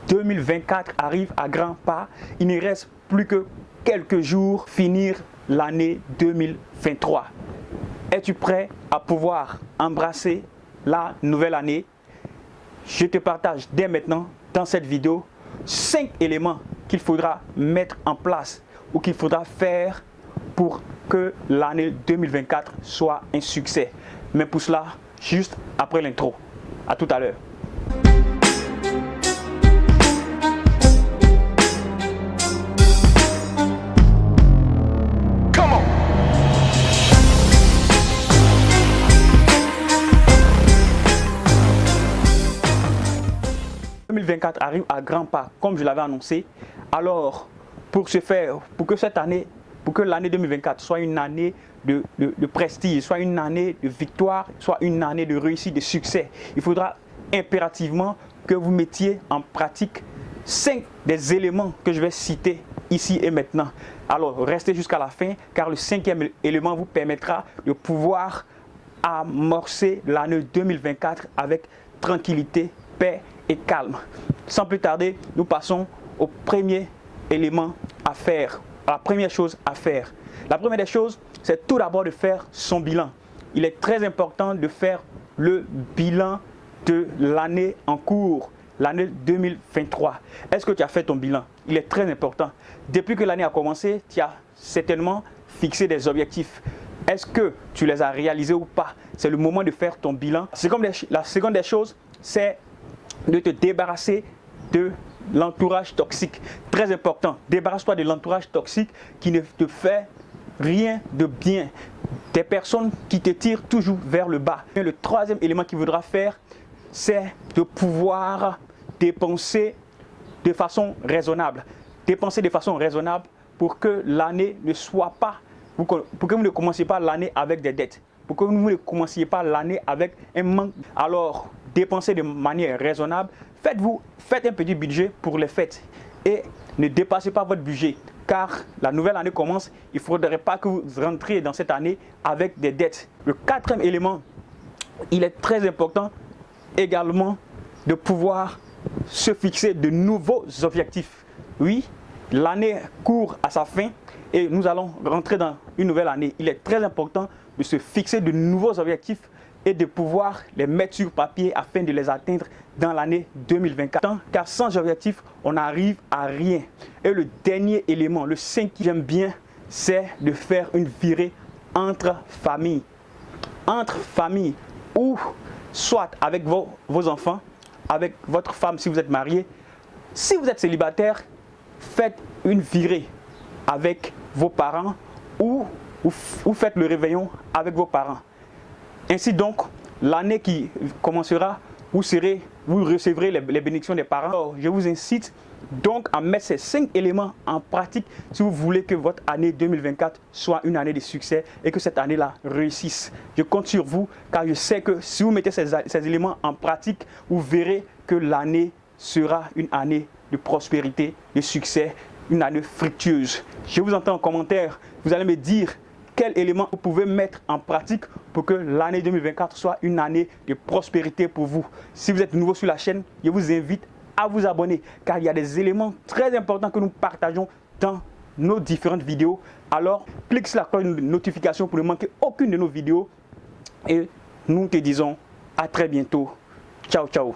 2024 arrive à grands pas. Il ne reste plus que quelques jours finir l'année 2023. Es-tu prêt à pouvoir embrasser la nouvelle année? Je te partage dès maintenant dans cette vidéo 5 éléments qu'il faudra mettre en place ou qu'il faudra faire pour que l'année 2024 soit un succès. Mais pour cela, juste après l'intro. À tout à l'heure. « 2024 arrive à grands pas, comme je l'avais annoncé. Alors, pour ce faire, pour que l'année 2024 soit une année de prestige, soit une année de victoire, soit une année de réussite, de succès, il faudra impérativement que vous mettiez en pratique 5 des éléments que je vais citer ici et maintenant. Alors, restez jusqu'à la fin, car le 5e élément vous permettra de pouvoir amorcer l'année 2024 avec tranquillité, paix et calme. Sans plus tarder, nous passons au premier élément à faire, à la première chose à faire. La première des choses, c'est tout d'abord de faire son bilan. Il est très important de faire le bilan de l'année en cours, l'année 2023. Est-ce que tu as fait ton bilan? Il est très important. Depuis que l'année a commencé, tu as certainement fixé des objectifs. Est-ce que tu les as réalisés ou pas? C'est le moment de faire ton bilan. La seconde des choses, c'est de te débarrasser de l'entourage toxique. Très important, débarrasse-toi de l'entourage toxique qui ne te fait rien de bien. Des personnes qui te tirent toujours vers le bas. Et le troisième élément qu'il faudra faire, c'est de pouvoir dépenser de façon raisonnable. Dépenser de façon raisonnable pour que l'année ne soit pas, pour que vous ne commenciez pas l'année avec des dettes. Pour que vous ne commenciez pas l'année avec un manque. Alors, dépensez de manière raisonnable. Faites un petit budget pour les fêtes et ne dépassez pas votre budget. Car la nouvelle année commence, il ne faudrait pas que vous rentriez dans cette année avec des dettes. Le quatrième élément, il est très important également de pouvoir se fixer de nouveaux objectifs. Oui, l'année court à sa fin et nous allons rentrer dans une nouvelle année. Il est très important de se fixer de nouveaux objectifs et de pouvoir les mettre sur papier afin de les atteindre dans l'année 2024. Car sans objectif, on n'arrive à rien. Et le dernier élément, le 5 que j'aime bien, c'est de faire une virée entre familles. Entre familles, ou soit avec vos enfants, avec votre femme si vous êtes marié. Si vous êtes célibataire, faites une virée avec vos parents ou faites le réveillon avec vos parents. Ainsi donc, l'année qui commencera, vous recevrez les bénédictions des parents. Alors, je vous incite donc à mettre ces 5 éléments en pratique si vous voulez que votre année 2024 soit une année de succès et que cette année-là réussisse. Je compte sur vous car je sais que si vous mettez ces éléments en pratique, vous verrez que l'année sera une année de prospérité, de succès, une année fructueuse. Je vous entends en commentaire, vous allez me dire quels éléments vous pouvez mettre en pratique pour que l'année 2024 soit une année de prospérité pour vous. Si vous êtes nouveau sur la chaîne, je vous invite à vous abonner car il y a des éléments très importants que nous partageons dans nos différentes vidéos. Alors, clique sur la cloche de notification pour ne manquer aucune de nos vidéos et nous te disons à très bientôt. Ciao, ciao.